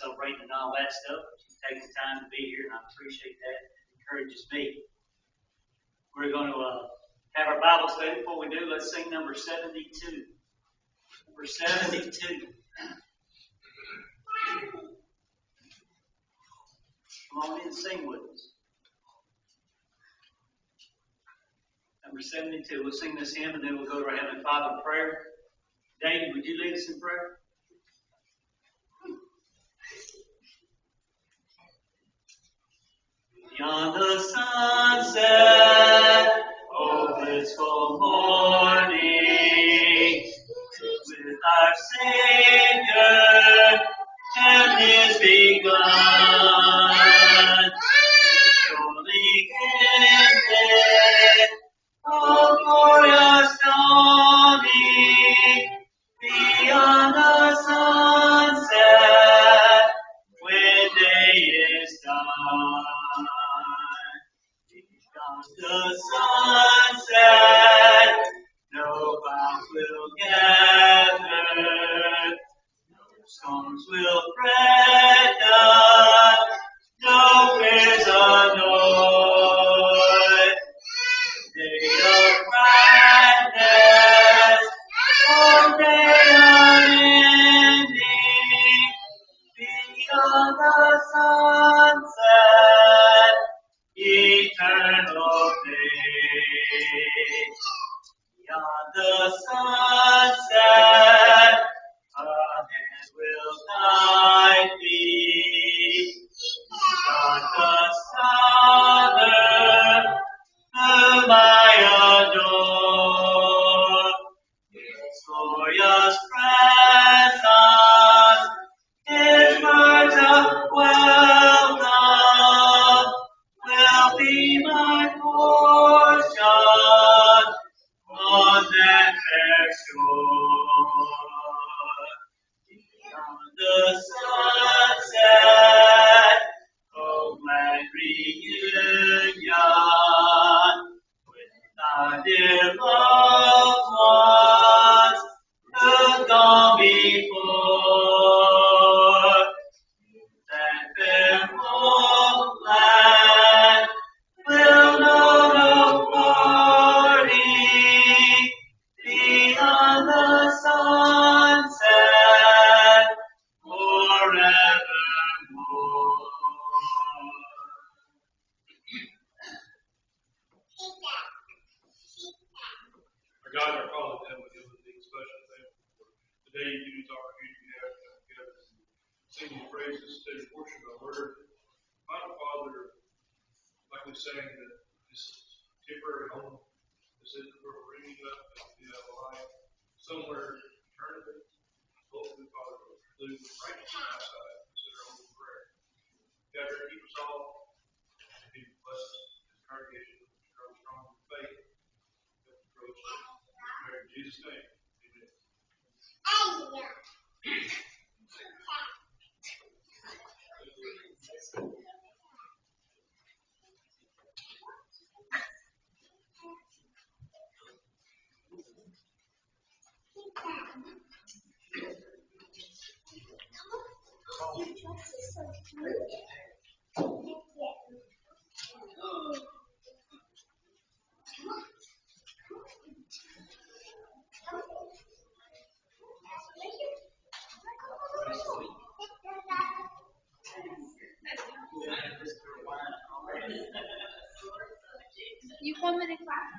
celebrating and all that stuff. She's taking time to be here, and I appreciate that. It encourages me. We're going to have our Bible study. Before we do, let's sing number 72. Number 72. Come on in and sing with us. Number 72. We'll sing this hymn and then we'll go to our Heavenly Father in prayer. David, would you lead us in prayer? Beyond the sunset, oh blissful morning, with our Savior, heaven is begun. Surely ended, oh glorious dawning, beyond the sunset, when day is done. Beyond the sunset, no clouds will gather, no storms will threaten, no fears annoy. Day of gladness, oh day unending, beyond the sunset, eternal day. Beyond the sunset, a hand will guide thee. God the Father, whom I adore, His glorious presence, His words of welcome, will be my portion on that fair shore. Beyond the sunset, oh glad reunion with thy dear loved ones who've gone before. That fair homeland will know no parting beyond the sunset forevermore. Our God, our Father in heaven, we give a big special thank you for today. You give us opportunity to have come together and sing your praises, study portion of our word. Final Father, like we sang, that this temporary home, this is where we're bringing up that we have a life somewhere eternally. Hopefully, Father, will conclude with righteousness outside. Consider our own prayer. God, keep us all and be blessed in this congregation. Grow strong in faith. Grow strong. In Jesus' name, amen. You want me to clap?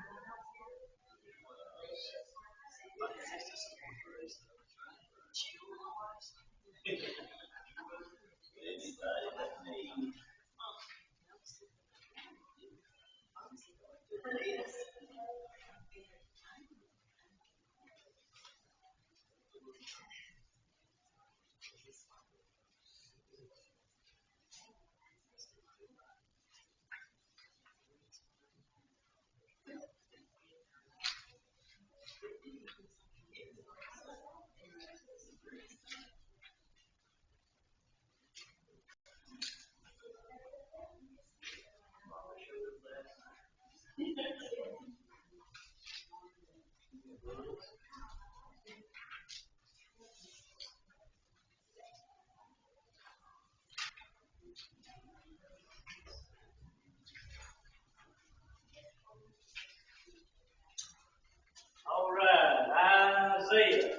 Isaiah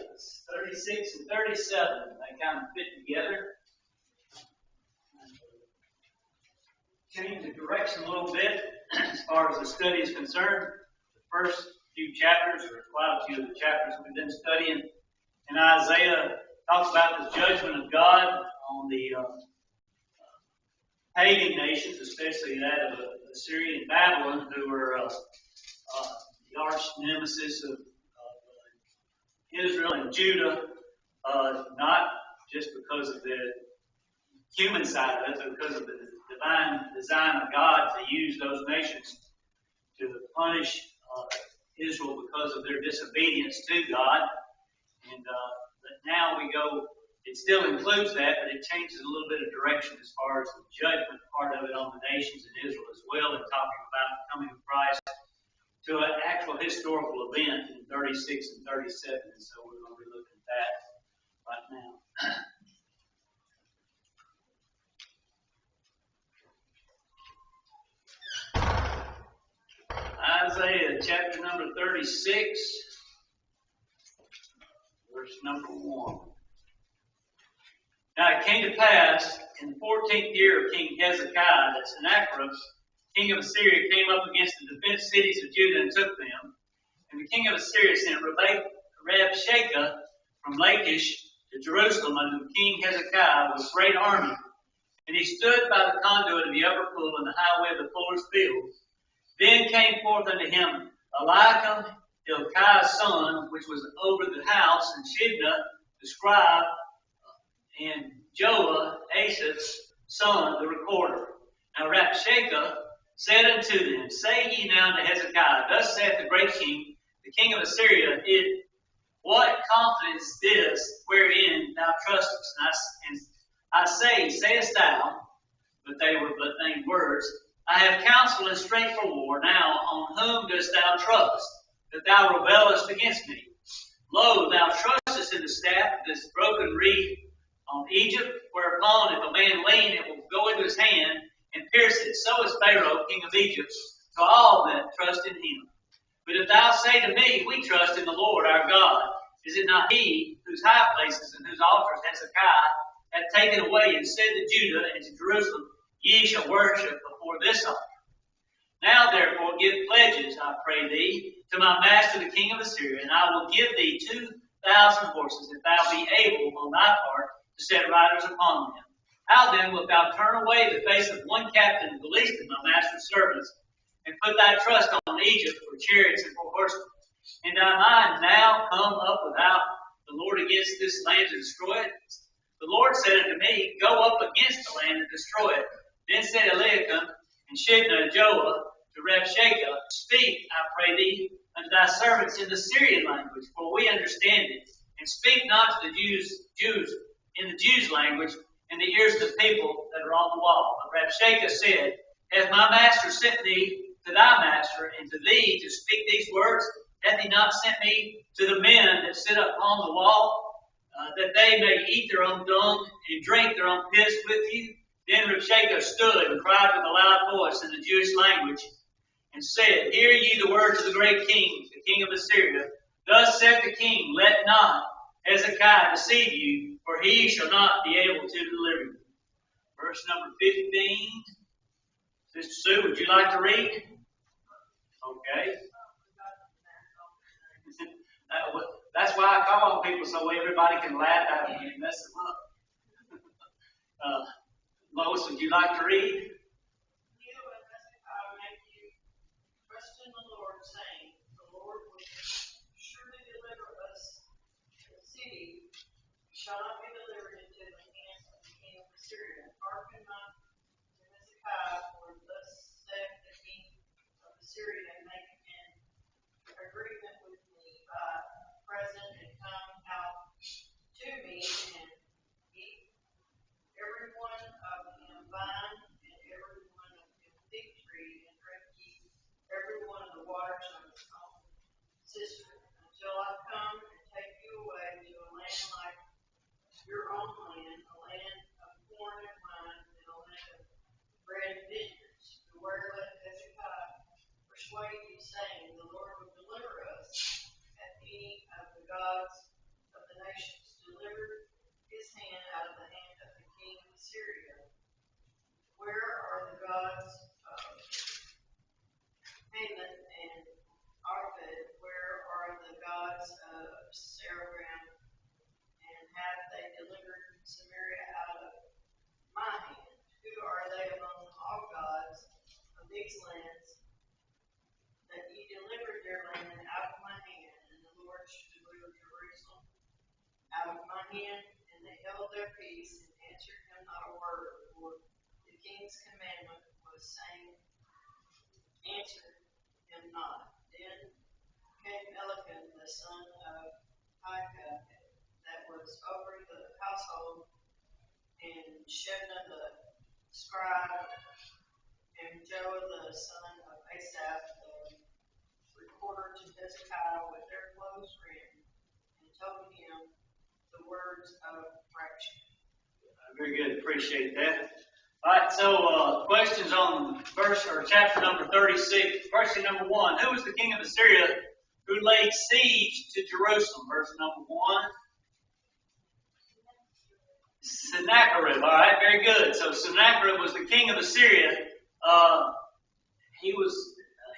36 and 37. They kind of fit together. Change the direction a little bit as far as the study is concerned. The first few chapters, or quite a few of the chapters we've been studying in Isaiah, talks about the judgment of God on the pagan nations, especially that of Assyria and Babylon, who were the arch nemesis of Israel and Judah, not just because of the human side of it, but because of the divine design of God to use those nations to punish Israel because of their disobedience to God. And but now we go, it still includes that, but it changes a little bit of direction as far as the judgment part of it on the nations in Israel as well, and talking about the coming of Christ to an actual historical event in 36 and 37. And so we're going to be looking at that right now. Isaiah chapter number 36, verse number 1. Now it came to pass in the 14th year of King Hezekiah that Sennacherib, king of Assyria, came up against the defense cities of Judah and took them. And the king of Assyria sent Rabshakeh from Lachish to Jerusalem unto King Hezekiah with a great army. And he stood by the conduit of the upper pool in the highway of the fuller's field. Then came forth unto him Eliakim, Hilkiah's son, which was over the house, and Shebna, the scribe, and Joah, Asaph's son, the recorder. Now Rabshakeh said unto them, Say ye now unto Hezekiah, Thus saith the great king, the king of Assyria, What confidence this wherein thou trustest? And I say, sayest thou, but they were but vain words, I have counsel and strength for war. Now on whom dost thou trust, that thou rebellest against me? Lo, thou trustest in the staff of this broken reed on Egypt, whereupon if a man lean, it will go into his hand and pierce it. So is Pharaoh, king of Egypt, to all that trust in him. But if thou say to me, We trust in the Lord our God, is it not he whose high places and whose altars Hezekiah hath taken away, and said to Judah and to Jerusalem, Ye shall worship before this altar? Now therefore give pledges, I pray thee, to my master the king of Assyria, and I will give thee 2,000 horses, if thou be able on thy part to set riders upon them. How then wilt thou turn away the face of one captain, the least of my master's servants, and put thy trust on Egypt for chariots and for horsemen? And thy mind now come up without the Lord against this land to destroy it? The Lord said unto me, Go up against the land and destroy it. Then said Eliakim and Shebna and Joah to Rabshakeh, Speak, I pray thee, unto thy servants in the Syrian language, for we understand it, and speak not to the Jews in the Jews' language, in the ears of the people that are on the wall. But Rabshakeh said, Hath my master sent thee to thy master, and to thee to speak these words? Hath he not sent me to the men that sit upon the wall, that they may eat their own dung and drink their own piss with you? Then Rabshakeh stood and cried with a loud voice in the Jewish language, and said, Hear ye the words of the great king, the king of Assyria. Thus saith the king, Let not Hezekiah deceive you, for he shall not be able to deliver you. Verse number 15. Sister Sue, would you like to read? Okay. That's why I call on people, so everybody can laugh at them and mess them up. Lois, would you like to read? You and Hezekiah make you trust in the Lord, saying, The Lord will surely deliver us. The city shall not be delivered into the hands of the king of Assyria. Hearken not to Hezekiah, for thus saith the king of Assyria, Make an agreement with me by present, and come out to me, and eat every one of them vine, and every one of them fig tree, and drink ye every one of the waters of his own cistern, until I come and take you away to a land like your own land, a land of corn and wine, and a land of bread and vineyards. Beware lest Hezekiah persuade you, saying, The Lord will deliver us at any of the gods gods of Haman and Arpad? Where are the gods of Saragram? And have they delivered Samaria out of my hand? Who are they among all gods of these lands, that ye delivered their land out of my hand? And the Lord should deliver Jerusalem out of my hand. And they held their peace and answered him not a word. For the king's commandment was saying, answer him not. Then came Elkanah the son of Micah, that was over the household, and Shebna the scribe, and Joah the son of Asaph, the recorder, to Hezekiah with their clothes rent, and told him the words of correction. Very good. Appreciate that. All right. So, questions on verse or chapter number 36. Question number 1. Who was the king of Assyria who laid siege to Jerusalem? Verse number 1. Sennacherib. All right. Very good. So Sennacherib was the king of Assyria. He was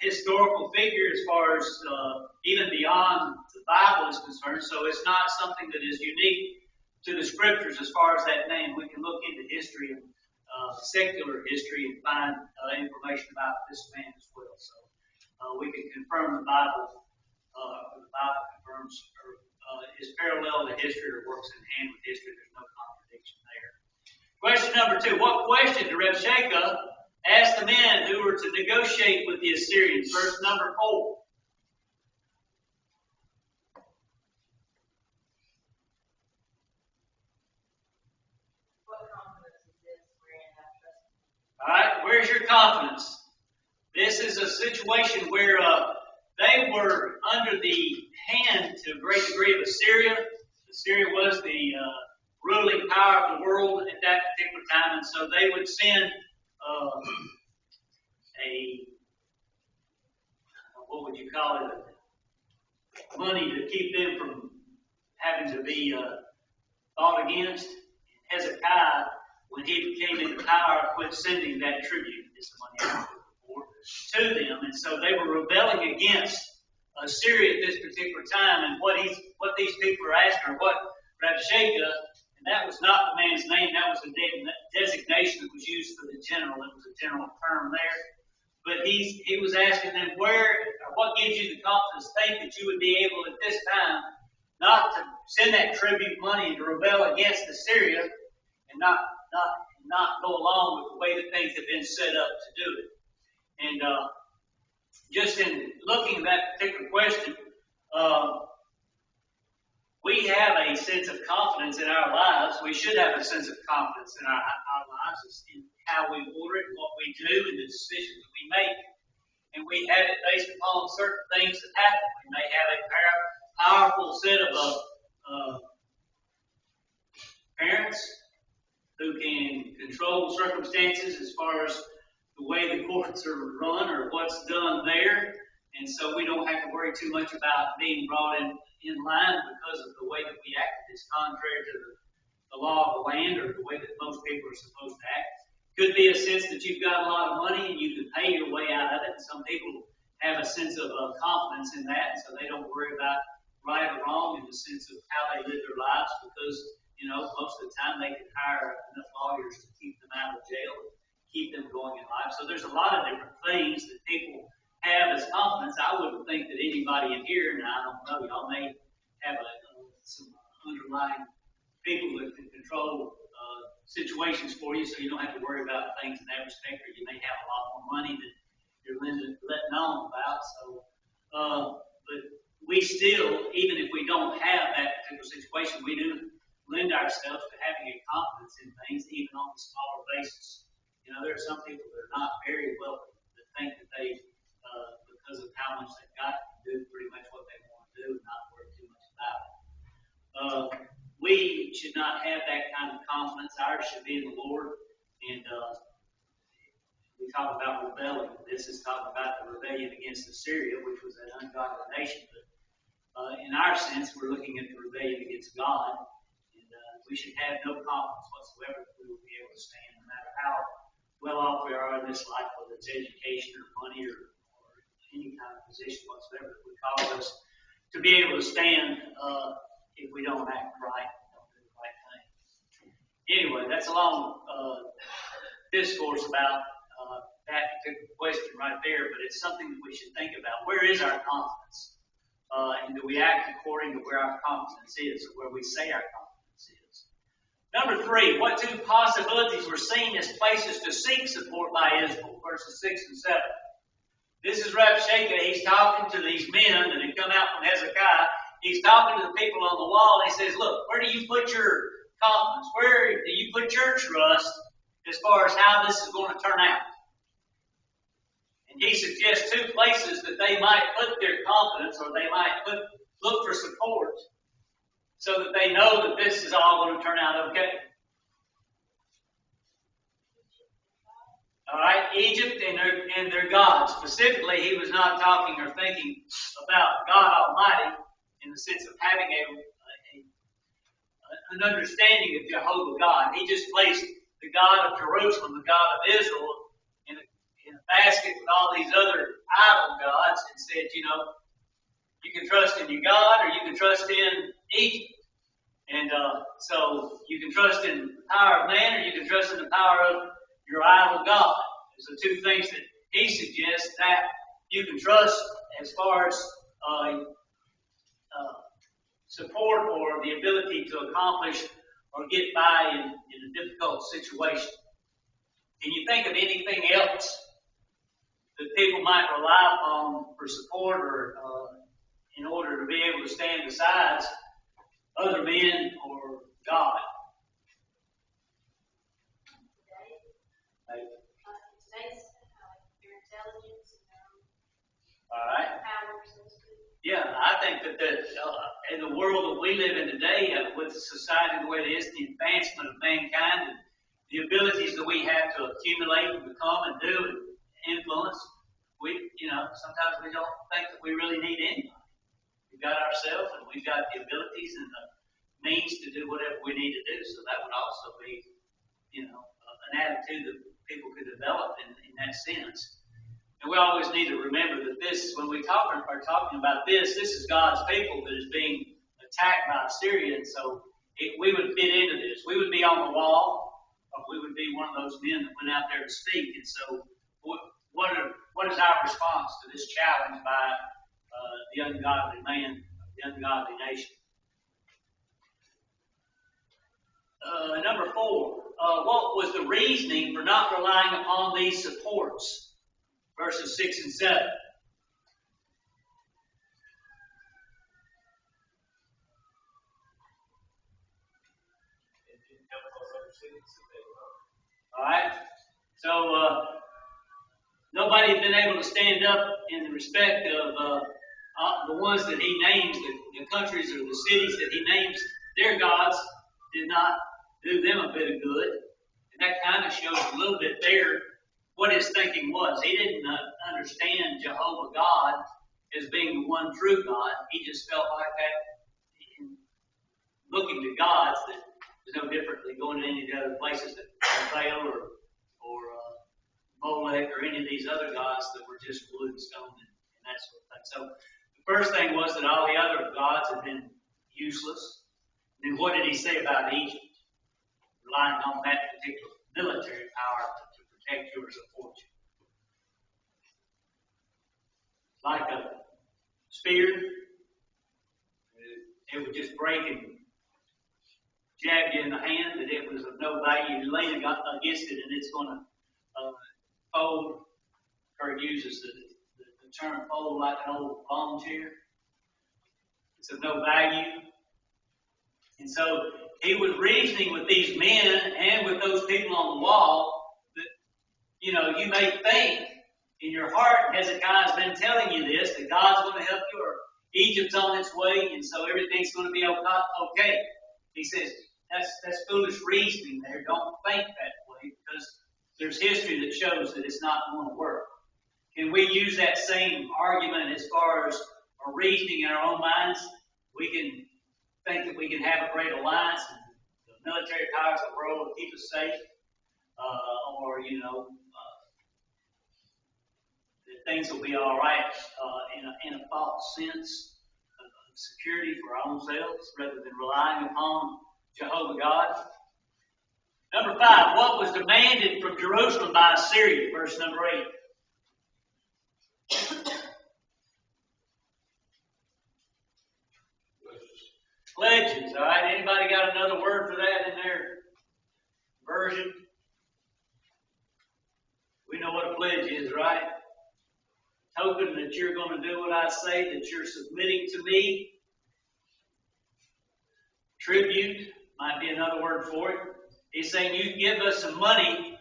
a historical figure as far as even beyond the Bible is concerned. So it's not something that is unique to the scriptures as far as that name. We can look into history and secular history and find information about this man as well. So we can confirm the Bible, or the Bible confirms or is parallel to history or works in hand with history. There's no contradiction there. Question number 2. What question did Rabshakeh ask the men who were to negotiate with the Assyrians? Verse number 4. All right, where's your confidence? This is a situation where they were under the hand to a great degree of Assyria. Assyria was the ruling power of the world at that particular time, and so they would send what would you call it, money to keep them from having to be fought against. Hezekiah, when he came into power, quit sending that tribute, this money to them, and so they were rebelling against Assyria at this particular time. And what these people are asking, or what Rabshakeh, and that was not the man's name, that was a designation that was used for the general. It was a general term there. But he was asking them, what gives you the confidence, think that you would be able at this time not to send that tribute money and to rebel against Assyria and not go along with the way that things have been set up to do it? And just in looking at that particular question, we have a sense of confidence in our lives. We should have a sense of confidence in our lives in how we order it and what we do and the decisions that we make. And we have it based upon certain things that happen. We may have a powerful set of parents who can control circumstances as far as the way the courts are run or what's done there. And so we don't have to worry too much about being brought in line because of the way that we act is contrary to the law of the land or the way that most people are supposed to act. Could be a sense that you've got a lot of money and you can pay your way out of it. And some people have a sense of confidence in that, and so they don't worry about right or wrong in the sense of how they live their lives because, most of the time they can hire enough lawyers to keep them out of jail and keep them going in life. So there's a lot of different things that people have as confidence. I wouldn't think that anybody in here, and I don't know, y'all may have some underlying people that can control situations for you, so you don't have to worry about things in that respect, or you may have a lot more money that you're letting on about. So, but we still, even if we don't have that particular situation, we do lend ourselves to having a confidence in things, even on a smaller basis. There are some people that are not very wealthy that think that they, because of how much they've got, do pretty much what they want to do and not worry too much about it. We should not have that kind of confidence. Ours should be in the Lord. And we talk about rebelling. This is talking about the rebellion against Assyria, which was an ungodly nation. But in our sense, we're looking at the rebellion against God. And we should have no confidence whatsoever that we will be able to stand, no matter how well off we are in this life, whether it's education or money or any kind of position whatsoever that would cause us to be able to stand if we don't act right, don't do the right thing. Anyway, that's a long discourse about that particular question right there, but it's something that we should think about. Where is our confidence? And do we act according to where our confidence is, or where we say our confidence is? Number 3, what 2 possibilities were seen as places to seek support by Israel? Verses 6 and 7. This is Rabshakeh. He's talking to these men that had come out from Hezekiah. He's talking to the people on the wall, and he says, look, where do you put your confidence? Where do you put your trust as far as how this is going to turn out? And he suggests 2 places that they might put their confidence, or they might look for support, so that they know that this is all going to turn out okay. All right, Egypt and their gods. Specifically, he was not talking or thinking about God Almighty in the sense of having an understanding of Jehovah God. He just placed the God of Jerusalem, the God of Israel, in a basket with all these other idol gods, and said, you can trust in your God or you can trust in Egypt. And so you can trust in the power of man or you can trust in the power of your idol God. There's the 2 things that he suggests that you can trust as far as support or the ability to accomplish or get by in a difficult situation. Can you think of anything else that people might rely upon for support or in order to be able to stand besides other men or God? All right. Yeah, I think that in the world that we live in today, with society the way it is, the advancement of mankind, and the abilities that we have to accumulate and become and do and influence, sometimes we don't think that we really need anybody. We've got ourselves and we've got the abilities and the means to do whatever we need to do. So that would also be, an attitude that people could develop in that sense. And we always need to remember that this, when we are talking about this is God's people that is being attacked by Assyria. And so we would fit into this. We would be on the wall, or we would be one of those men that went out there to speak. And so what is our response to this challenge by the ungodly man, the ungodly nation? Number 4, what was the reasoning for not relying upon these supports? Verses 6 and 7. Alright? So, nobody had been able to stand up in the respect of the ones that he names, the countries or the cities that he names their gods, did not do them a bit of good. And that kind of shows a little bit there what his thinking was. He didn't understand Jehovah God as being the one true God. He just felt like that in looking to gods that was no different than going to any of the other places that Baal or Molech or any of these other gods that were just wood and stone and that sort of thing. So the first thing was that all the other gods had been useless. And then what did he say about Egypt? Relying on that particular military power to protect you or support you. Like a spear, it would just break and jab you in the hand, that it was of no value. You lean against it and it's going to fold. Kurt uses the term fold like an old lawn chair. It's of no value. And so he was reasoning with these men and with those people on the wall that, you may think in your heart, Hezekiah's been telling you this, that God's going to help you, or Egypt's on its way, and so everything's going to be okay. He says, that's foolish reasoning there. Don't think that way, because there's history that shows that it's not going to work. Can we use that same argument as far as our reasoning in our own minds? We can think that we can have a great alliance and the military powers of the world will keep us safe. or that things will be all right in a false sense of security for our own selves rather than relying upon Jehovah God. Number 5, what was demanded from Jerusalem by Assyria? Verse number 8. Pledges, all right? Anybody got another word for that in their version? We know what a pledge is, right? Token that you're going to do what I say, that you're submitting to me. Tribute might be another word for it. He's saying you give us some money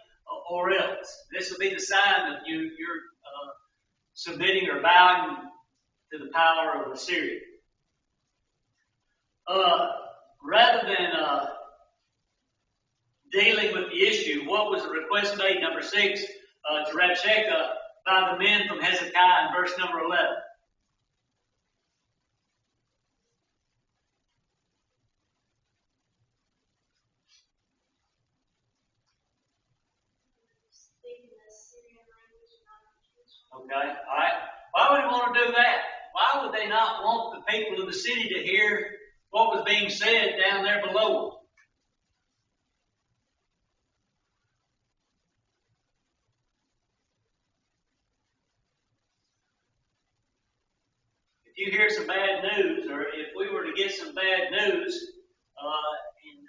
or else. This will be the sign that you're submitting or bowing to the power of Assyria. Rather than dealing with the issue, what was the request made, number 6, to Rabshakeh by the men from Hezekiah in verse number 11? Okay, all right. Why would he want to do that? Why would they not want the people of the city to hear what was being said down there below them? If you hear some bad news, or if we were to get some bad news, and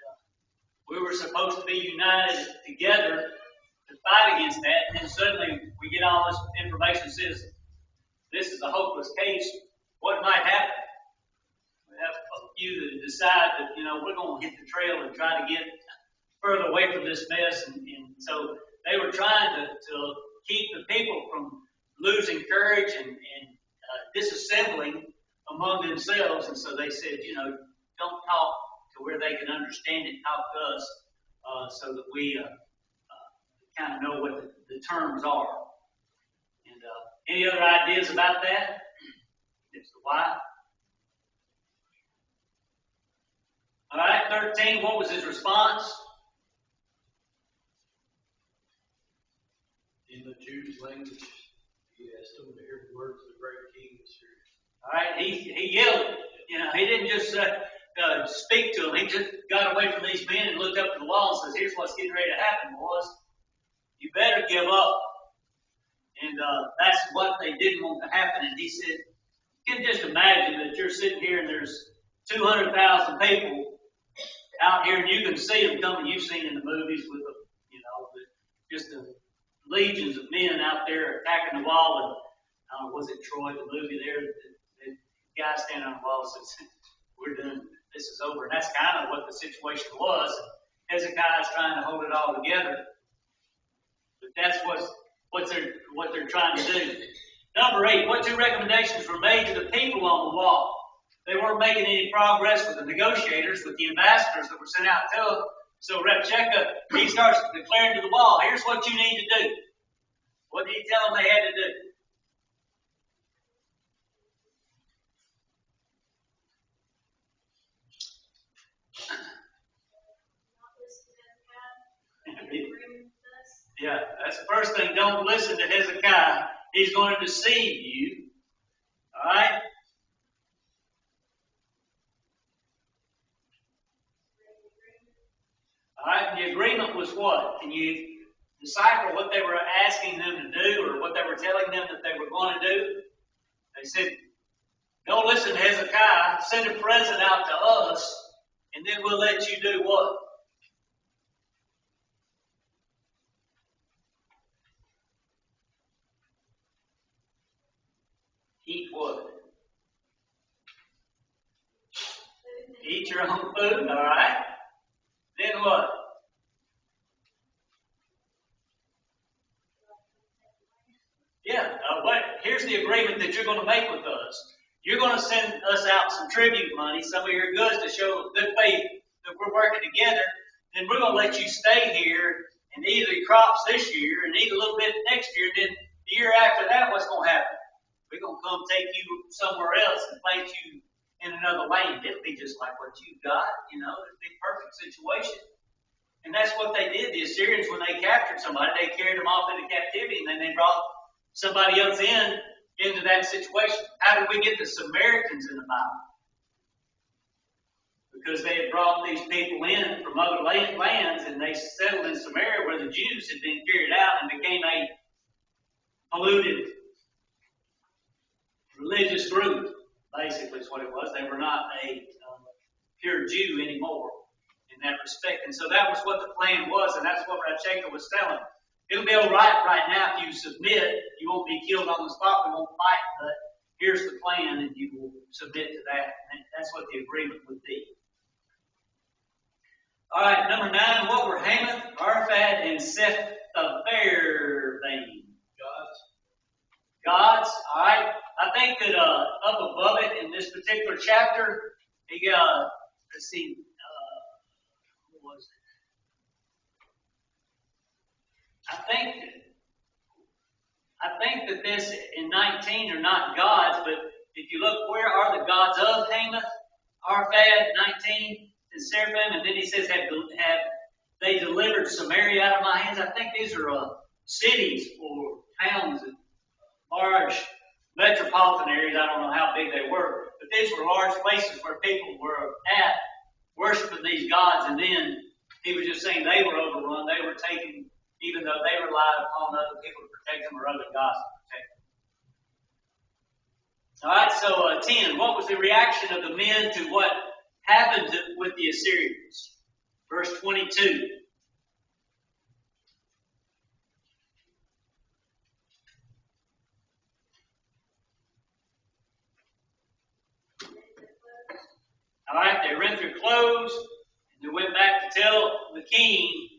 we were supposed to be united together to fight against that, and then suddenly we get all this information that says this is a hopeless case, what might happen? We have a few that decide that, we're going to hit the trail and try to get further away from this mess. And so they were trying to keep the people from losing courage and disassembling among themselves. And so they said, don't talk to where they can understand it. Talk to us so that we kind of know what the terms are. And any other ideas about that? It's the why. All right, 13, what was his response? In the Jews' language, he asked them to hear the words of the great king. All right, he yelled. He didn't just speak to them. He just got away from these men and looked up to the wall and says, here's what's getting ready to happen, boys. You better give up. And that's what they didn't want to happen. And he said, you can just imagine that you're sitting here and there's 200,000 people out here, and you can see them coming. You've seen in the movies with just the legions of men out there attacking the wall. And was it Troy, the movie there? The guy standing on the wall says, "We're done. This is over." And that's kind of what the situation was. Hezekiah is trying to hold it all together, but that's what they're trying to do. Number 8, what 2 recommendations were made to the people on the wall? They weren't making any progress with the negotiators, with the ambassadors that were sent out to them. So Rabshakeh, he starts declaring to the wall, here's what you need to do. What did he tell them they had to do? Yeah, that's the first thing. Don't listen to Hezekiah. He's going to deceive you. All right? All right, and the agreement was what? Can you decipher what they were asking them to do or what they were telling them that they were going to do? They said, don't listen to Hezekiah. Send a present out to us, and then we'll let you do what? Eat what? Eat your own food, all right? Then what? Yeah, here's the agreement that you're going to make with us. You're going to send us out some tribute money, some of your goods to show good faith that we're working together. Then we're going to let you stay here and eat the crops this year and eat a little bit next year. Then the year after that, what's going to happen? We're going to come take you somewhere else and plant you in another land. It'll be just like what you've got, it'll be a perfect situation. And that's what they did. The Assyrians, when they captured somebody, they carried them off into captivity, and then they brought somebody else into that situation. How did we get the Samaritans in the Bible? Because they had brought these people in from other lands, and they settled in Samaria where the Jews had been carried out and became a polluted religious group. Basically is what it was. They were not a pure Jew anymore in that respect. And so that was what the plan was, and that's what Rabshakeh was telling. It'll be all right now if you submit. You won't be killed on the spot. We won't fight, but here's the plan, and you will submit to that. And that's what the agreement would be. All right, number 9. What were Hamath, Arphad, and Sepharvaim? Gods. All right. I think that up above it in this particular chapter, let's see, what was it? I think that this in 19 are not gods, but if you look, where are the gods of Hamath, Arphad, 19, and Seraphim, and then he says, have they delivered Samaria out of my hands? I think these are cities or towns, large metropolitan areas. I don't know how big they were, but these were large places where people were at worshiping these gods, and then he was just saying they were overrun, they were taken, even though they relied upon other people to protect them or other gods to protect them. All right, so 10. What was the reaction of the men to what happened with the Assyrians? Verse 22. All right, they rent their clothes, and they went back to tell the king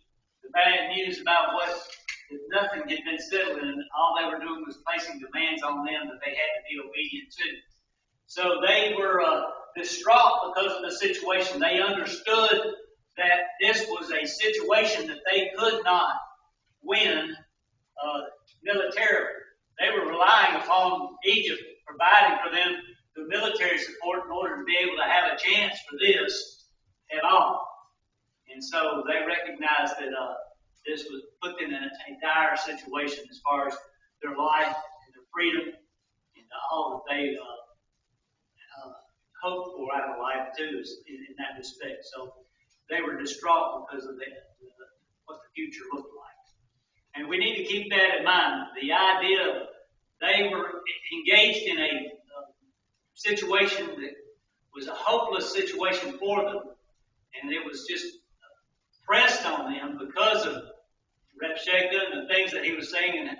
the bad news about that nothing had been settled, and all they were doing was placing demands on them that they had to be obedient to. So they were distraught because of the situation. They understood that this was a situation that they could not win militarily. They were relying upon Egypt providing for them the military support in order to be able to have a chance for this at all. And so they recognized that this was put them in a dire situation as far as their life and their freedom and all that they hoped for out of life too in that respect. So they were distraught because of what the future looked like. And we need to keep that in mind. The idea they were engaged in a situation that was a hopeless situation for them, and it was just pressed on them because of Rabshakeh and the things that he was saying and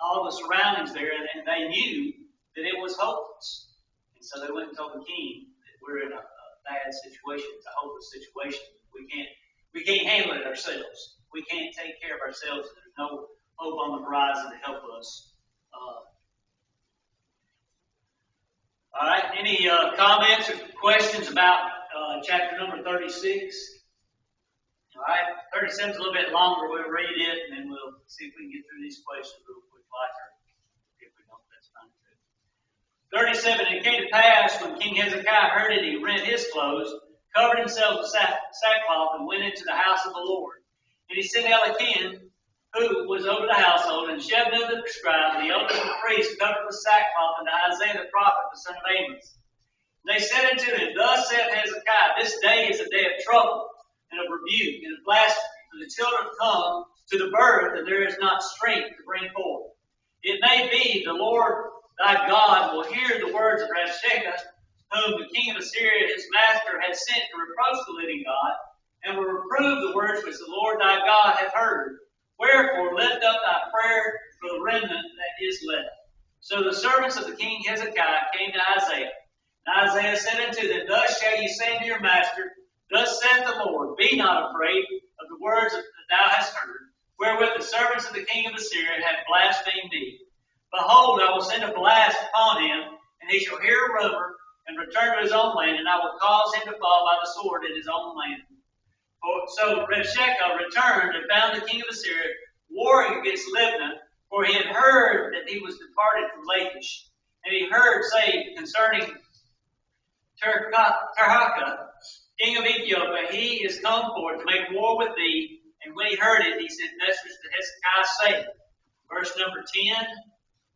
all the surroundings there, and they knew that it was hopeless. And so they went and told the king that we're in a bad situation. It's a hopeless situation. We can't handle it ourselves. We can't take care of ourselves. There's no hope on the horizon to help us. All right. Any comments or questions about chapter number 36? All right. 37 is a little bit longer. We'll read it and then we'll see if we can get through these questions real quick later. If we don't, that's fine too. 37. And it came to pass when King Hezekiah heard it, he rent his clothes, covered himself with sackcloth, and went into the house of the Lord. And he sent Eliakim, who was over the household, and Shebna the scribe, and the elders of the priests, covered with sackcloth, unto Isaiah the prophet, the son of Amos. And they said unto him, Thus saith Hezekiah, this day is a day of trouble, and of rebuke, and of blasphemy, for the children come to the birth, and there is not strength to bring forth. It may be the Lord thy God will hear the words of Rabshakeh, whom the king of Assyria, his master, had sent to reproach the living God, and will reprove the words which the Lord thy God hath heard. Wherefore lift up thy prayer for the remnant that is left. So the servants of the king Hezekiah came to Isaiah. And Isaiah said unto them, Thus shall ye say to your master, Thus saith the Lord, Be not afraid of the words that thou hast heard, wherewith the servants of the king of Assyria have blasphemed thee. Behold, I will send a blast upon him, and he shall hear a rumor, and return to his own land, and I will cause him to fall by the sword in his own land. So Rabshakeh returned and found the king of Assyria warring against Libnah, for he had heard that he was departed from Lachish. And he heard say concerning Tirhakah, king of Ethiopia, he is come forth to make war with thee. And when he heard it, he sent messengers to Hezekiah, saying, verse number 10.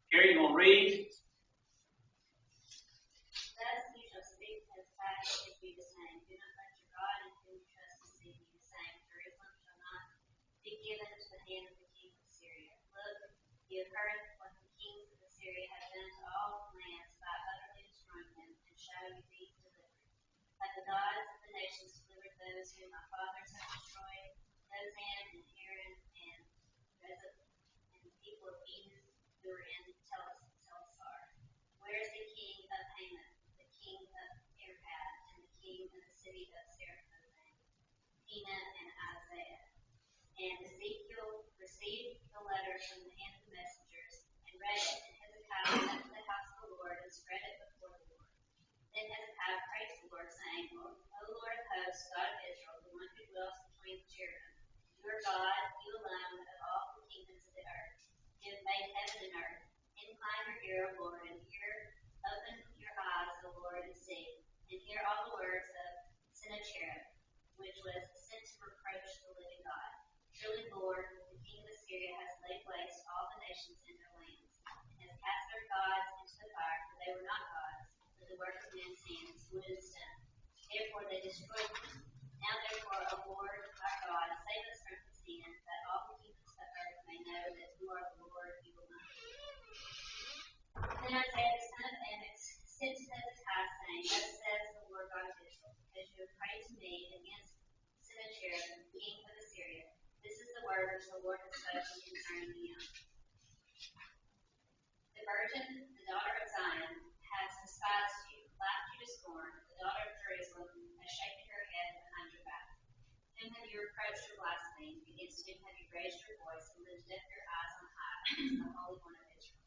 Carrie, you want to read? Thus you shall speak to Hezekiah, if be the same. Do not let your God in whom you trust deceive you, the same. Jerusalem shall not be given to the hand of the king of Assyria. Look, you have heard what the kings of Assyria have done to all lands by utterly destroying them, and shall you be delivered. Like the gods of the nations delivered those whom my fathers have destroyed, Gozan and Haran and Rezeph and the people of Eden who were in Telassar. Where is the king of Hamath, the king of Arpad, and the king of the city of Seraphim, Hena and Isaiah? And Ezekiel received the letter from the hand of the messengers, and read it, and Hezekiah went to the house of the Lord, and spread it before the Lord. Then Hezekiah praised the Lord, saying, O Lord of hosts, God of Israel, the one who dwells between the cherubim, you are God, you alone, of all the kingdoms of the earth. You have made heaven and earth. Incline your ear, O Lord, and hear. Open your eyes, O Lord, and see, and hear all the words of Sennacherib, which was sent to reproach the living God. Surely, Lord, the king of Assyria has laid waste all the nations in their lands, and has cast their gods into the fire, for they were not gods, but the work of men's hands, wood and stone. Therefore they destroyed them. Now therefore, O Lord, our God, save us from his hand, that all the kingdoms of earth may know that you are the Lord, you alone. Then Isaiah the son of Amoz sent to Hezekiah, saying, thus says the Lord God of Israel, because you have prayed to me against Sennacherib, king of Assyria. This is the word which the Lord has spoken concerning him. The virgin, the daughter of Zion, has despised you, laughed you to scorn. The daughter of Jerusalem has shaken her head behind your back. Whom have you reproached or blasphemed? Against whom have you raised your voice and lifted up your eyes on high, against the Holy One of Israel?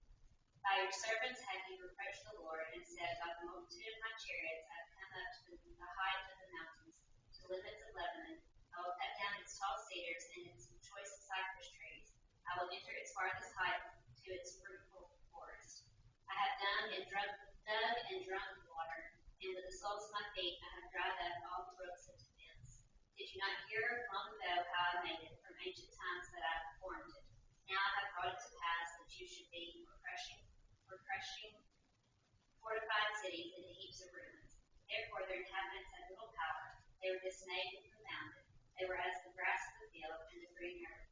By your servants have you reproached the Lord, and said, by the multitude of my chariots I have come up to the height of the mountains, to the limits of Lebanon. I will cut down its tall cedars and its choice cypress trees. I will enter its farthest height to its fruitful forest. I have dug and drunk water, and with the soles of my feet I have dried up all the brooks of defense. Did you not hear long ago how I made it, from ancient times that I have formed it? Now I have brought it to pass that you should be crushing fortified cities into heaps of ruins. Therefore their inhabitants had little power. They were dismayed and confounded. They were as the grass of the field and the green herb,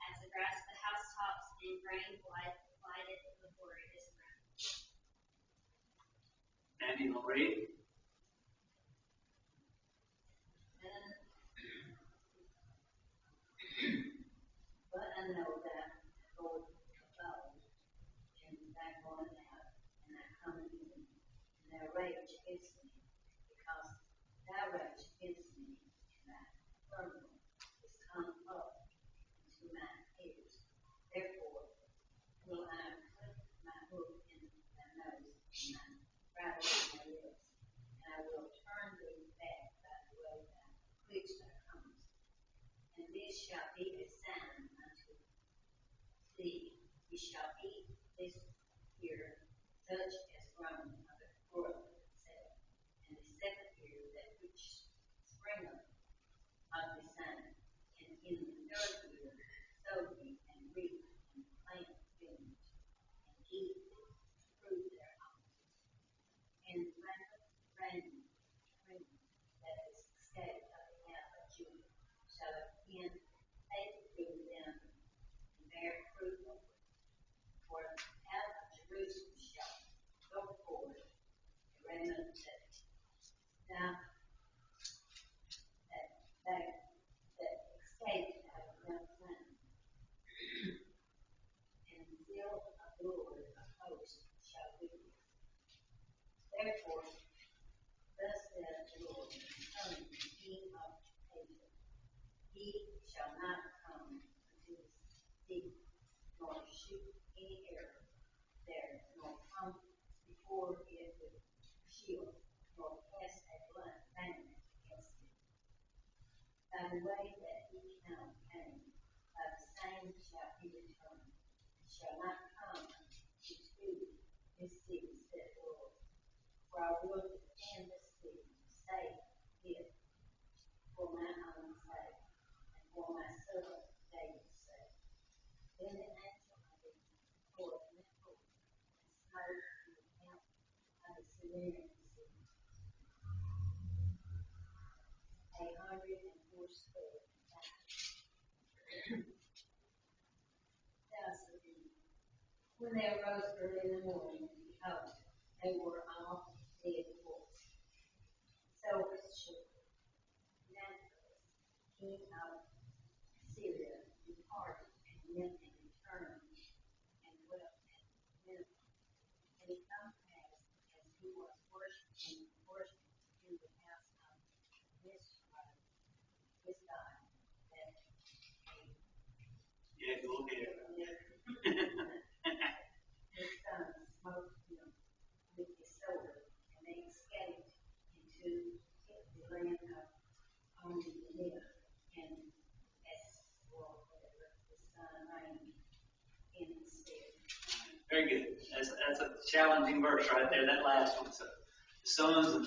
as the grass of the housetops and grain blighted before it is grown. Andy, you want to read? But I know that Lord above and that going out and that coming in, and their rage against me, because their rage against me and that firmament is come up into my ears. Therefore will I put my hook in thy nose and my rattle in thy lips, and I will turn thee back by the way by which thou comest. And this shall be a sign unto thee. Ye shall eat this year such as grown of the growth itself, and the second year that which springeth of the same, and in the third year sow ye and reap and plant vineyards, and eat the fruit thereof. And raiment that is escaped of the house of Judah shall again take through them and bear fruit over it. For out of Jerusalem shall go forth a raiment that escaped out of Mount Zion, and the zeal of the Lord of hosts shall be with it. Therefore, thus saith the Lord concerning the king of Asia, he shall not come unto the sea, nor shoot any arrow there, nor come before it with shield, nor cast a blunt banner against it. By the way that he came, by the same shall he return, and shall not come to this city, said the Lord. For I will defend this city, to save it, there. 804 square. When they arose early in the morning, behold, they were all dead wolves. So King of Syria departed and went and returned and dwelt at Nineveh. And it come to pass, as he was worshiping in the house of Mizraim, his God, that Yeah, go ahead. his son smote him with his sword, and they escaped into the land of Omidiah, and whatever his son reigned in his stead. Very good. That's a challenging verse right there, that last one. So, the sons and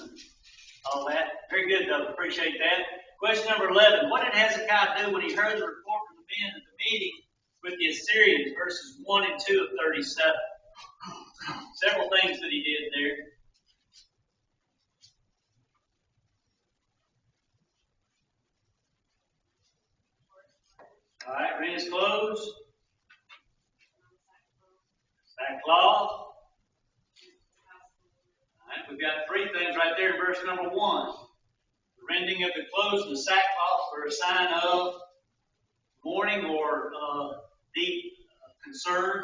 all that. Very good, though. Appreciate that. Question number 11. What did Hezekiah do when he heard the report from the men at the meeting with the Assyrians? Verses 1 and 2 of 37. Several things that he did there. All right, rent his clothes. Sackcloth. All right, we've got three things right there in verse number 1. The rending of the clothes and the sackcloth for a sign of mourning or deep concern.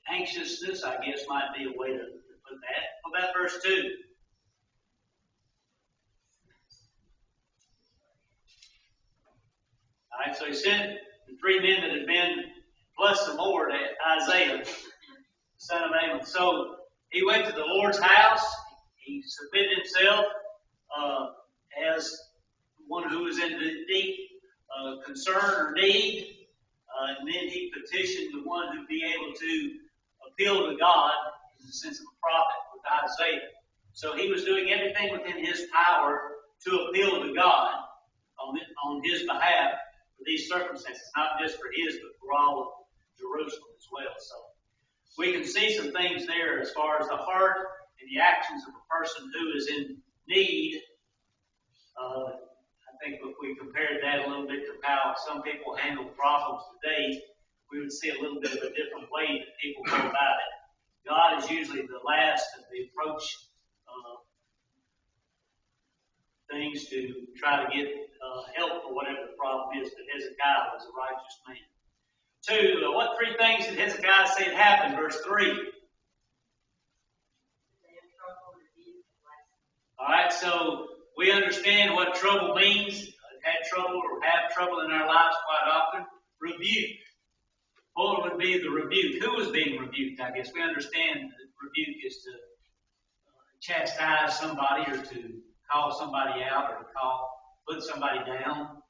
Anxiousness, I guess, might be a way to put that. What about verse 2? All right, so he sent the three men that had been, plus some more, to Isaiah, the son of Amos. So he went to the Lord's house. He submitted himself as one who was in deep concern or need. And then he petitioned the one who'd be able to appeal to God in the sense of a prophet with Isaiah. So he was doing everything within his power to appeal to God on his behalf for these circumstances, not just for his, but for all of Jerusalem as well. So we can see some things there as far as the heart and the actions of a person who is in need. I think if we compared that a little bit to how some people handle problems today, we would see a little bit of a different way that people go about it. God is usually the last of the approach things to try to get help for whatever the problem is, but Hezekiah was a righteous man. 2, what three things did Hezekiah say had happened? Verse 3. All right, so we understand what trouble means. Had trouble or have trouble in our lives quite often. Rebuke. What would be the rebuke? Who was being rebuked, I guess? We understand that rebuke is to chastise somebody or to call somebody out or to put somebody down.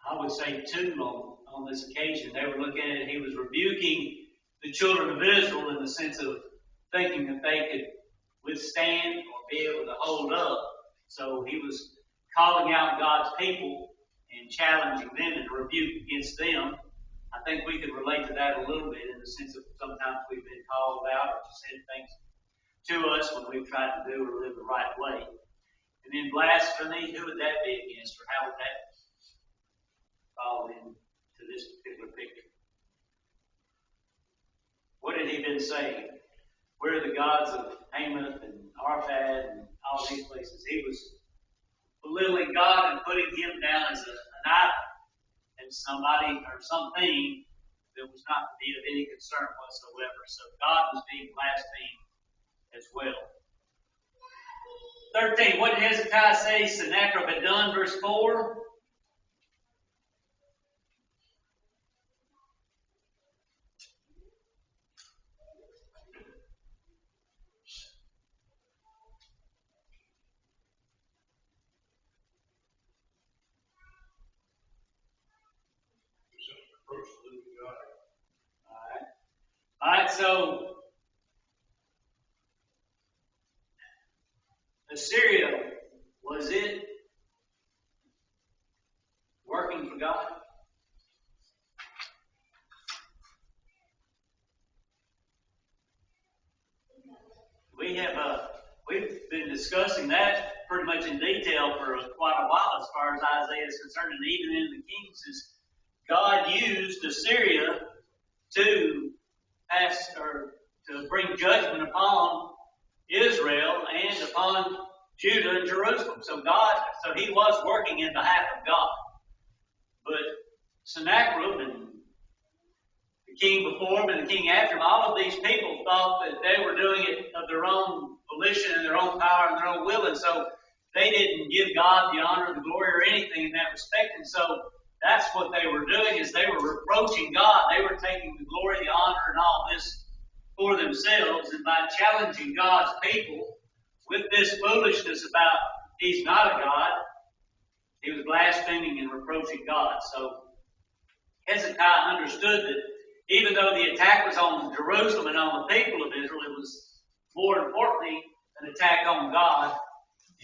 I would say 2 on this occasion. They were looking at it. He was rebuking the children of Israel in the sense of thinking that they could withstand or be able to hold up. So he was calling out God's people and challenging them and rebuke against them. I think we could relate to that a little bit in the sense of sometimes we've been called out or said things to us when we've tried to do or live the right way. And then blasphemy, who would that be against, or how would that fall into this particular picture? What had he been saying? Where are the gods of Hamath and Arpad and all these places? He was belittling God and putting him down as an idol and somebody or something that was not to be of any concern whatsoever. So God was being blasphemed as well. 13. What did Hezekiah say Sennacherib had done? Verse 4. All right, so Assyria, was it working for God? discussing that pretty much in detail for quite a while as far as Isaiah is concerned, and even in the Kings, is God used Assyria to pass or to bring judgment upon Israel and upon Judah and Jerusalem. So he was working in behalf of God. But Sennacherib and the king before him and the king after him, all of these people thought that they were doing it of their own volition and their own power and their own will, and so they didn't give God the honor, the glory, or anything in that respect. And so that's what they were doing, is they were reproaching God. They were taking the glory, the honor, and all this for themselves, and by challenging God's people with this foolishness about He's not a God, he was blaspheming and reproaching God. So Hezekiah understood that even though the attack was on Jerusalem and on the people of Israel, it was more importantly an attack on God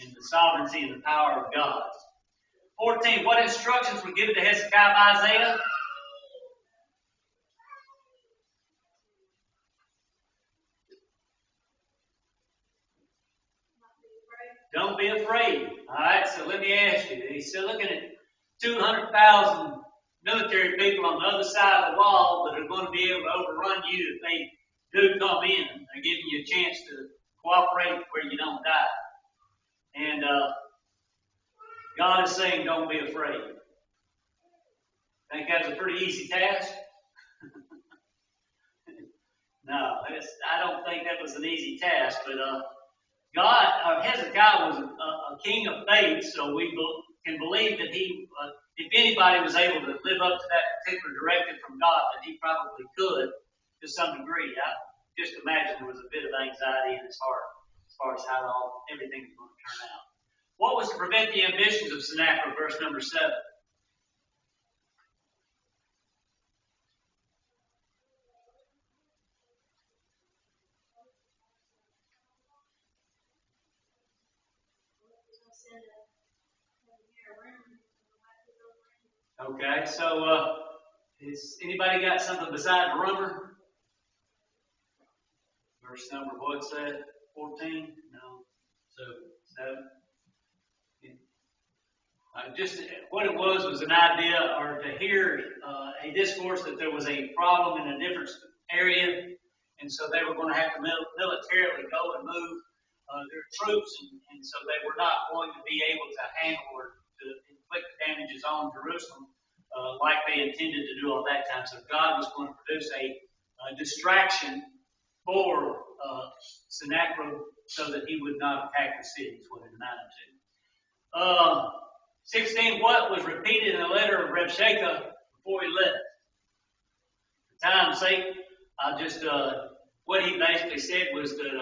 and the sovereignty and the power of God. 14. What instructions were given to Hezekiah by Isaiah? Don't be afraid. All right, so let me ask you. He's still looking at 200,000 military people on the other side of the wall that are going to be able to overrun you if they do come in. They're giving you a chance to cooperate where you don't die. And God is saying, don't be afraid. Think that's a pretty easy task? No, I don't think that was an easy task, but Hezekiah was a king of faith, so we can believe that he, if anybody was able to live up to that particular directive from God, that he probably could to some degree. I just imagine there was a bit of anxiety in his heart as far as how everything was going to turn out. What was to prevent the ambitions of Sennacherib? Verse number 7. Okay, so has anybody got something besides rumor? Verse number, what's that? 14? No. So just what it was an idea, or to hear a discourse that there was a problem in a different area, and so they were going to have to militarily go and move their troops, and so they were not going to be able to handle or to inflict damages on Jerusalem like they intended to do all that time. So God was going to produce a distraction for Sennacherib so that he would not attack the city, is what it amounted to. 16, what was repeated in the letter of Rabshakeh before he left? For time's sake, what he basically said was that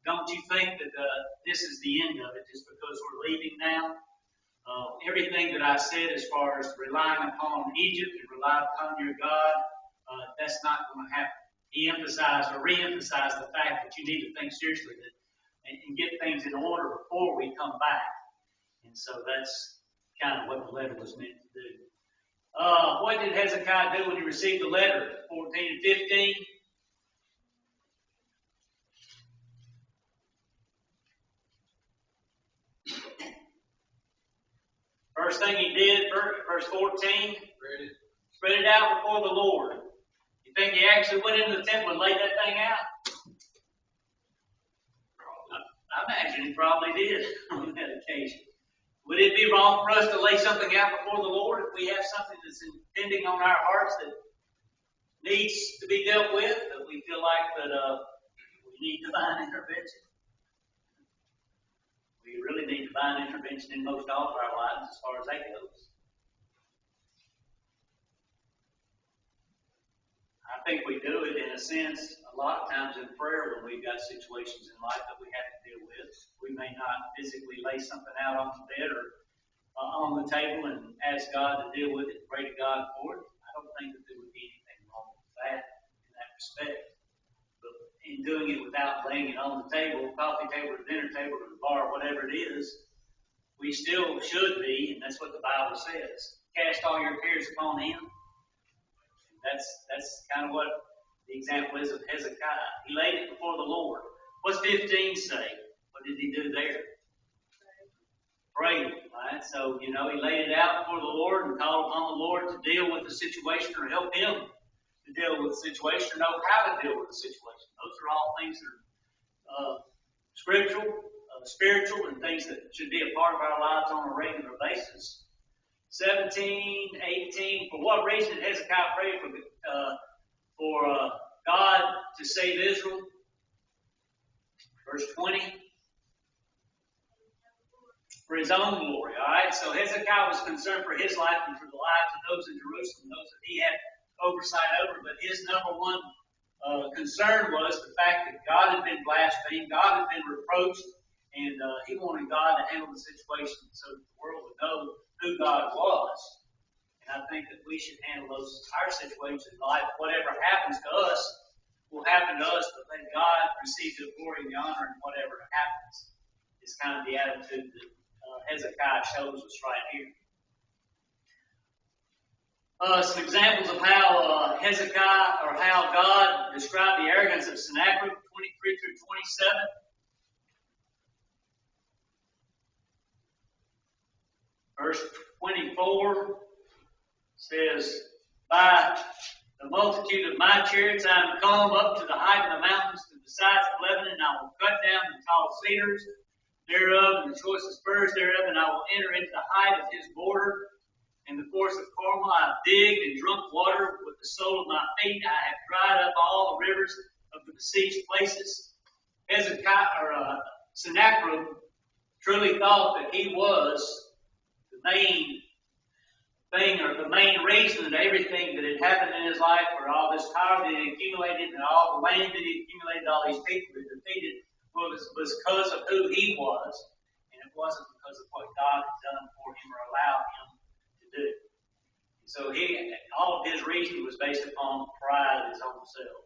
don't you think that this is the end of it just because we're leaving now? Everything that I said as far as relying upon Egypt and relying upon your God, that's not going to happen. He emphasized or re-emphasized the fact that you need to think seriously and get things in order before we come back. And so that's kind of what the letter was meant to do. What did Hezekiah do when he received the letter? 14 and 15. First thing he did, verse 14, spread it out before the Lord. You think he actually went into the temple and laid that thing out? I imagine he probably did on that occasion. Would it be wrong for us to lay something out before the Lord if we have something that's impending on our hearts that needs to be dealt with, that we feel like that we need divine intervention? We really need divine intervention in most all of our lives as far as that goes. I think we do it in a sense a lot of times in prayer when we've got situations in life that we have to deal with. We may not physically lay something out on the bed or on the table and ask God to deal with it, pray to God for it. I don't think that there would be anything wrong with that in that respect. But in doing it without laying it on the table, coffee table or dinner table or the bar, whatever it is, we still should be, and that's what the Bible says. Cast all your cares upon Him. That's kind of what the example is of Hezekiah. He laid it before the Lord. What's 15 say? What did he do there? prayed, right? So, he laid it out before the Lord and called upon the Lord to deal with the situation or help him to deal with the situation or know how to deal with the situation. Those are all things that are scriptural, spiritual, and things that should be a part of our lives on a regular basis. 17, 18, for what reason did Hezekiah pray for God to save Israel? Verse 20. For his own glory, all right? So Hezekiah was concerned for his life and for the lives of those in Jerusalem, those that he had oversight over. But his number one concern was the fact that God had been blasphemed, God had been reproached, and he wanted God to handle the situation so that the world would know who God was. And I think that we should handle our situations in life. Whatever happens to us will happen to us, but let God receive the glory and the honor in whatever happens. It's kind of the attitude that Hezekiah shows us right here. Some examples of how Hezekiah, or how God described the arrogance of Sennacherib, 23 through 27. Verse 24 says, by the multitude of my chariots I am come up to the height of the mountains, to the sides of Lebanon, and I will cut down the tall cedars thereof, and the choicest firs thereof, and I will enter into the height of his border. In the forest of Carmel I have digged and drunk water with the sole of my feet. I have dried up all the rivers of the besieged places. Sennacherib truly thought that he was the main thing, or the main reason that everything that had happened in his life, or all this power that he accumulated, and all the land that he accumulated, all these people he defeated, was because of who he was, and it wasn't because of what God had done for him or allowed him to do. So all of his reasoning was based upon pride of his own self.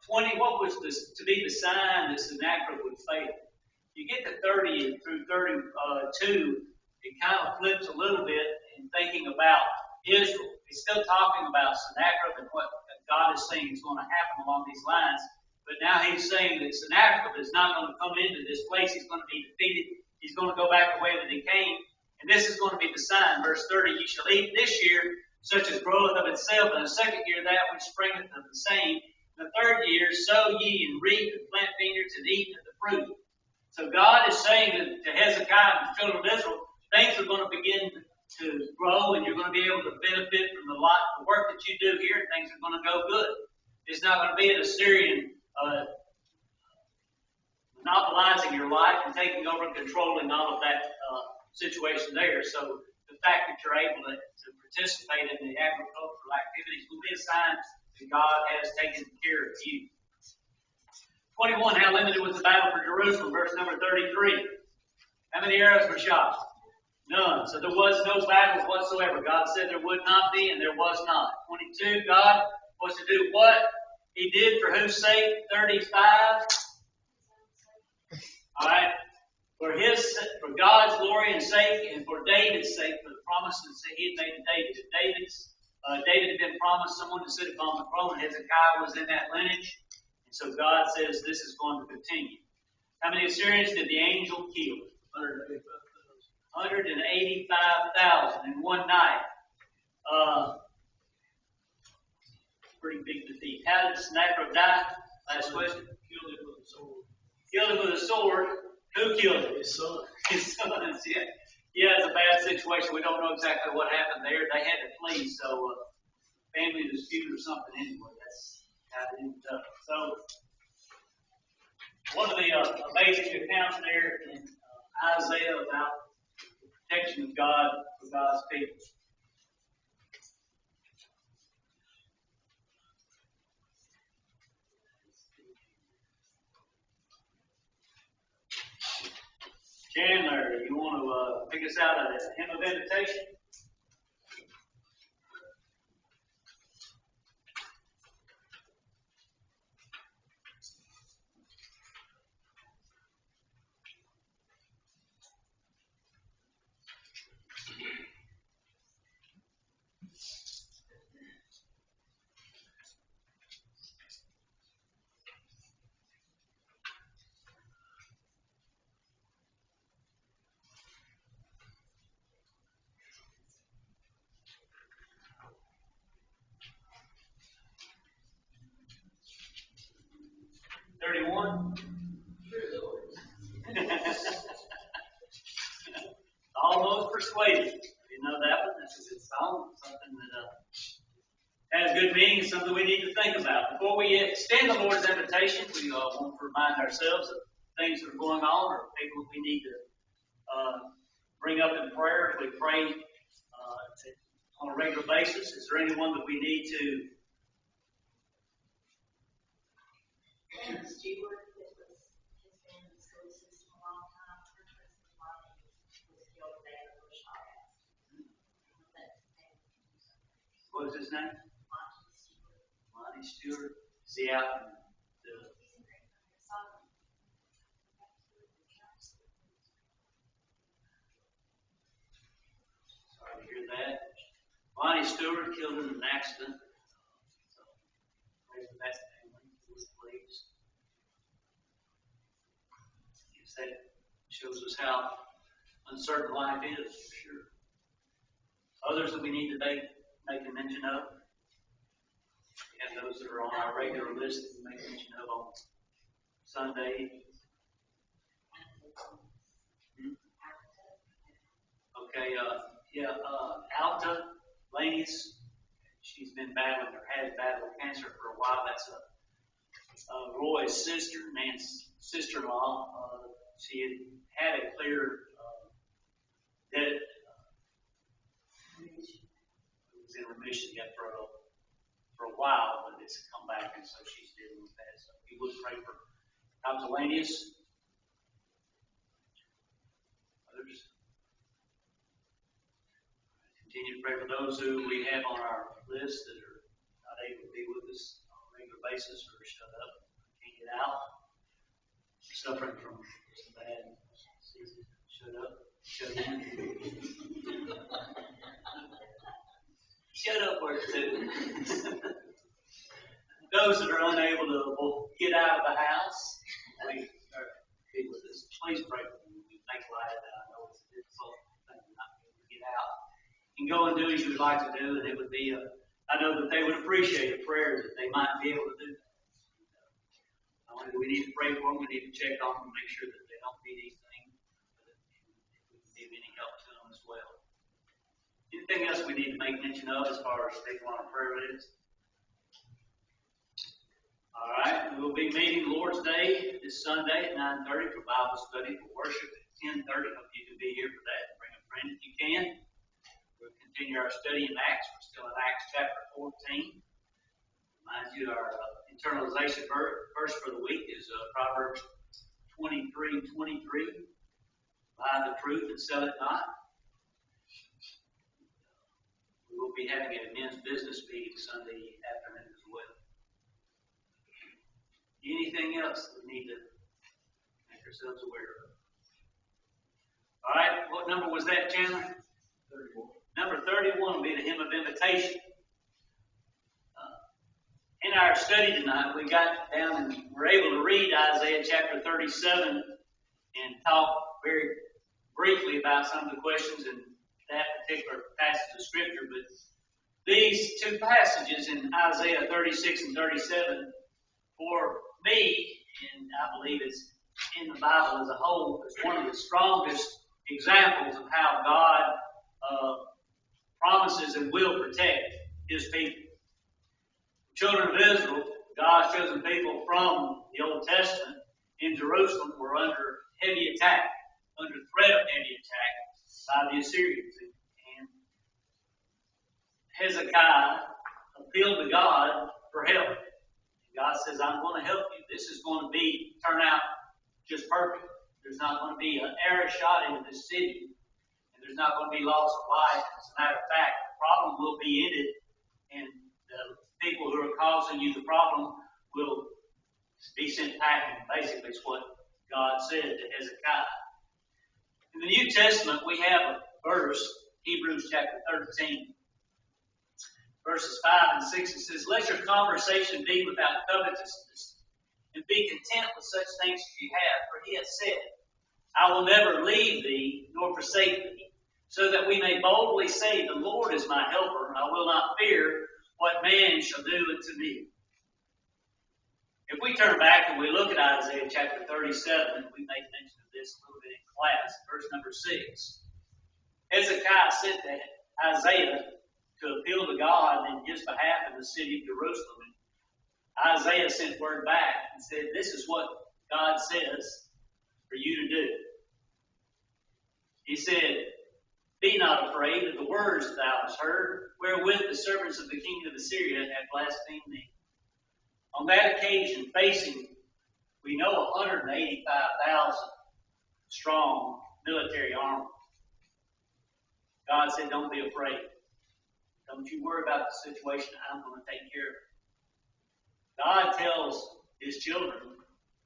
20, what was to be the sign that Sennacherib would fail? You get to 30 through 32, it kind of flips a little bit in thinking about Israel. He's still talking about Sennacherib and what God is saying is going to happen along these lines. But now he's saying that Sennacherib is not going to come into this place. He's going to be defeated. He's going to go back the way that he came. And this is going to be the sign. Verse 30, ye shall eat this year such as groweth of itself, and the second year that which springeth of the same. And the third year sow ye and reap and plant vineyards and eat of the fruit. So God is saying to Hezekiah and the children of Israel, things are going to begin to grow, and you're going to be able to benefit from the work that you do here, and things are going to go good. It's not going to be an Assyrian monopolizing your life and taking over and controlling all of that situation there. So the fact that you're able to participate in the agricultural activities will be a sign that God has taken care of you. 21, how limited was the battle for Jerusalem? Verse number 33. How many arrows were shot? None. So there was no battles whatsoever. God said there would not be, and there was not. 22, God was to do what he did for whose sake? 35. All right. For God's glory and sake, and for David's sake, for the promises that he had made to David. David had been promised someone to sit upon the throne, and Hezekiah was in that lineage. And so God says this is going to continue. How many Assyrians did the angel kill? 185,000 in one night. Pretty big defeat. How did Sennacherib die? Last question. Killed him with a sword. Killed him with a sword. Who killed him? His son. His sons, yeah. Yeah, it's a bad situation. We don't know exactly what happened there. They had to flee, so family dispute or something anyway. That's how it ended up. So, one of the amazing accounts there in Isaiah about the protection of God for God's people. Chandler, you want to pick us out of that hymn of invitation? persuaded. You know that one? That's a good song. Something that has good meaning and something we need to think about. Before we extend the Lord's invitation, we want to remind ourselves of things that are going on or people that we need to bring up in prayer. We pray on a regular basis. Is there anyone that we need to? Stewart, that was, has been in the school system a long time, her husband Lonnie was killed there at the shot at. What was his name? Lonnie Stewart. Lonnie Stewart. Is he out in the? Sorry to hear that. Lonnie Stewart killed in an accident. So, pray for that family, please. That shows us how uncertain life is, for sure. Others that we need to make a mention of. We have those that are on our regular list that we make mention of on Sunday. Okay, Alta Laney's, she's been battling or has battled cancer for a while. That's Roy's sister, Nan's sister-in-law. She had a clear debt. It was in remission yet for a while, but it's come back, and so she's dealing with that. So we would pray for Altalanius. Others. Continue to pray for those who we have on our list that are not able to be with us on a regular basis or shut up, can't get out, suffering from some bad diseases. Shut up. Shut in. Shut up, word two. Those that are unable to get out of the house, please be with us. Please pray for them. We make light of that. I know it's a difficult thing not to be able to get out. You can go and do as you would like to do, and it would be I know that they would appreciate a prayer that they might be able to do that. Not only do we need to pray for them, we need to check on them and make sure that they don't need anything, but if we can give any help to them as well. Anything else we need to make mention of as far as people on our prayer list? All right, we will be meeting Lord's Day this Sunday at 9:30 for Bible study, for worship at 10:30. Hope you can be here for that. Bring a friend if you can. We'll continue our study in Acts. We're still in Acts chapter 14. Remind you, our internalization verse for the week is Proverbs 23:23. Buy the truth and sell it not. We will be having a men's business meeting Sunday afternoon as well. Anything else that we need to make ourselves aware of? All right, what number was that, Chandler? 31. Number 31 will be the hymn of invitation. In our study tonight, we got down and were able to read Isaiah chapter 37 and talk very briefly about some of the questions in that particular passage of Scripture. But these two passages in Isaiah 36 and 37, for me, and I believe it's in the Bible as a whole, is one of the strongest examples of how God promises and will protect His people. Children of Israel, God's chosen people from the Old Testament in Jerusalem, were under heavy attack, under threat of heavy attack by the Assyrians. And Hezekiah appealed to God for help. And God says, I'm going to help you. This is going to turn out just perfect. There's not going to be an arrow shot into this city. And there's not going to be loss of life. As a matter of fact, the problem will be ended, and the people who are causing you the problem will be sent packing. Basically, it's what God said to Hezekiah. In the New Testament, we have a verse, Hebrews chapter 13, verses 5 and 6. It says, let your conversation be without covetousness, and be content with such things as you have. For He has said, I will never leave thee, nor forsake thee, so that we may boldly say, the Lord is my helper, and I will not fear what man shall do unto me. If we turn back and we look at Isaiah chapter 37, we made mention of this a little bit in class, verse number 6. Hezekiah sent to Isaiah to appeal to God in his behalf in the city of Jerusalem. And Isaiah sent word back and said, this is what God says for you to do. He said, be not afraid of the words that thou hast heard, wherewith the servants of the king of Assyria have blasphemed thee. On that occasion, facing, we know, 185,000 strong military army, God said, don't be afraid. Don't you worry about the situation. I'm going to take care of it. God tells his children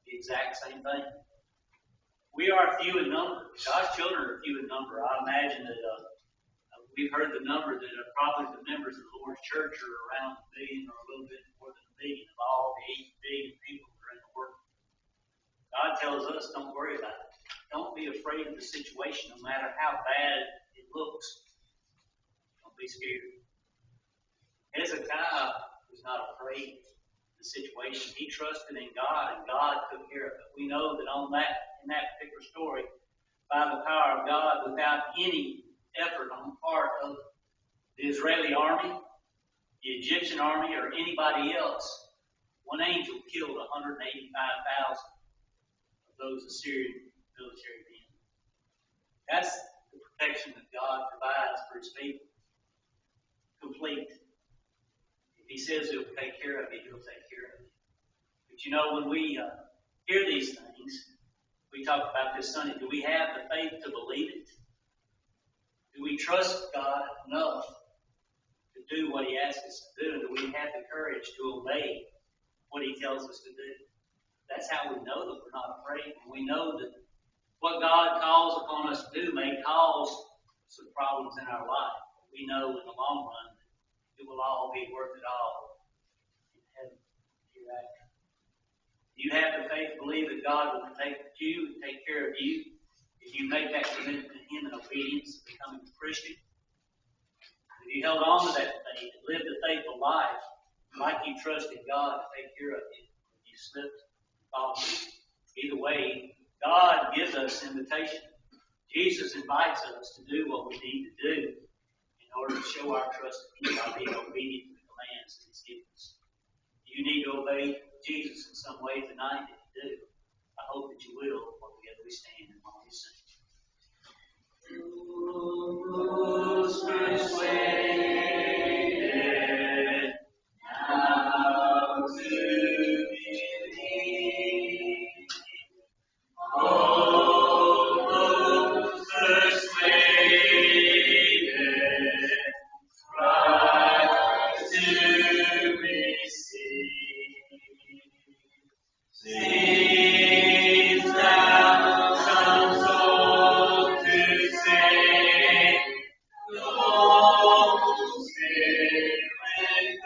the exact same thing. We are few in number. God's children are few in number. I imagine that we've heard the number that probably the members of the Lord's church are around 1 million or a little bit more than 1 million of all the 8 billion people that are in the world. God tells us, don't worry about it. Don't be afraid of the situation, no matter how bad it looks. Don't be scared. Hezekiah was not afraid of the situation. He trusted in God, and God took care of it. We know that in that particular story, by the power of God, without any effort on the part of the Israeli army, the Egyptian army, or anybody else, one angel killed 185,000 of those Assyrian military men. That's the protection that God provides for his people. Complete. If he says he'll take care of it, he'll take care of it. But you know, when we hear these things, we talk about this Sunday, do we have the faith to believe it? Do we trust God enough to do what he asks us to do? And do we have the courage to obey what he tells us to do? That's how we know that we're not afraid. And we know that what God calls upon us to do may cause some problems in our life. But we know in the long run that it will all be worth it all in heaven hereafter. Do you have the faith to believe that God will protect you and take care of you if you make that commitment to him in obedience, becoming a Christian? If you held on to that faith and lived a faithful life, like you trusted God to take care of you, if you slipped and followed him. Either way, God gives us invitation. Jesus invites us to do what we need to do in order to show our trust in him by being obedient to the commands that he's given us. Do you need to obey Jesus in some way tonight? If you do, I hope that you will. While together we stand and while we sing. Who's persuaded now to believe? Oh, who's persuaded Christ to receive? Seems thou some soul to save, Lord, Spirit,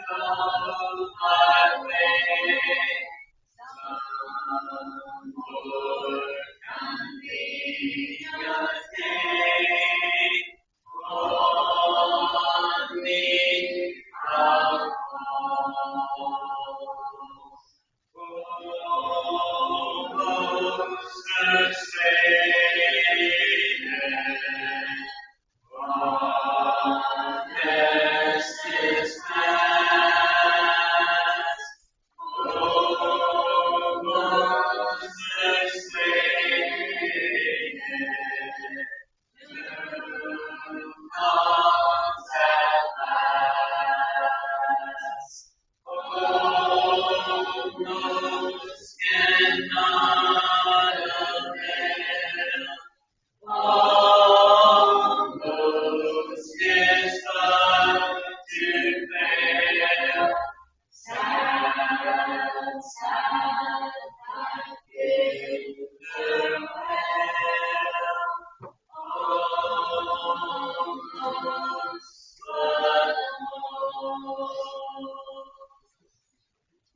come my way. Some Lord, convenient day, on me from falls. Oh, persuaded, honest is past. Oh, persuaded, comes at last. Oh, those cannot avail. All those is but to fail. Sad, sad, thy bitter wail. All those but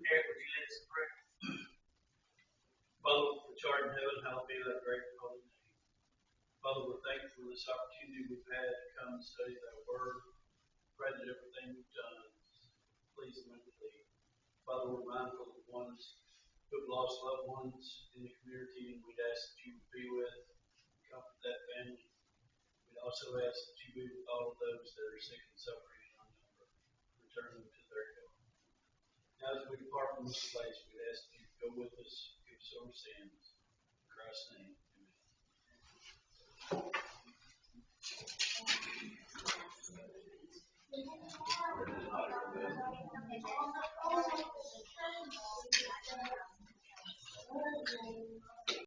Eric, would you lead us in prayer? Father, which art in heaven, hallowed be thy great and holy name. Father, we're thankful for this opportunity we've had to come and study thy word. Pray that everything we've done is pleasing unto thee. Father, we're mindful of the ones who have lost loved ones in the community, and we'd ask that you would be with and comfort that family. We'd Also ask that you be with all of those that are sick and suffering in our number. Return them to their health. Now as we depart from this place, we ask that you go with us, give us our sins. In Christ's name, amen.